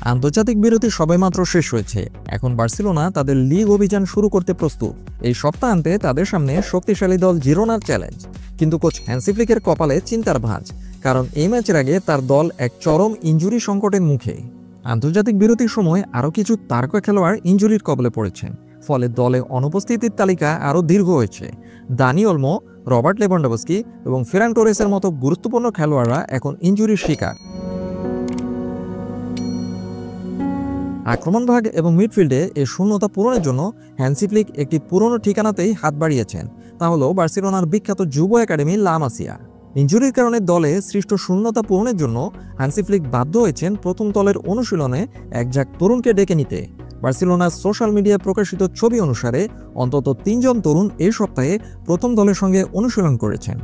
আন্তর্জাতিক বিরতি সবেমাত্র শেষ হয়েছে। এখন বার্সেলোনা তাদের লিগ অভিযান শুরু করতে প্রস্তুত। এই সপ্তাহান্তে তাদের সামনে শক্তিশালী দল জিরোনার চ্যালেঞ্জ। কিন্তু কোচ হ্যান্সি ফ্লিকের কপালে চিন্তার ভাঁজ, কারণ এই ম্যাচের আগে তার দল এক চরম ইনজুরি সংকটের মুখে। আন্তর্জাতিক বিরতির সময় আরও কিছু তারকা খেলোয়াড় ইনজুরির কবলে পড়েছেন, ফলে দলে অনুপস্থিতির তালিকা আরও দীর্ঘ হয়েছে। দানি ওলমো, রবার্ট লেভানডোভস্কি এবং ফেরান টোরেসের মতো গুরুত্বপূর্ণ খেলোয়াড়রা এখন ইনজুরির শিকার। আক্রমণভাগ এবং মিডফিল্ডে এই শূন্যতা পূরণের জন্য হ্যান্সি ফ্লিক একটি পুরনো ঠিকানাতেই হাত বাড়িয়েছেন, তা হলো বার্সেলোনার বিখ্যাত যুব একাডেমি লা মাসিয়া। ইনজুরির কারণে দলে সৃষ্ট শূন্যতা পূরণের জন্য হ্যান্সি ফ্লিক বাধ্য হয়েছেন প্রথম দলের অনুশীলনে এক ঝাঁক তরুণকে ডেকে নিতে। বার্সেলোনার সোশ্যাল মিডিয়ায় প্রকাশিত ছবি অনুসারে অন্তত 3 জন তরুণ এই সপ্তাহে প্রথম দলের সঙ্গে অনুশীলন করেছেন।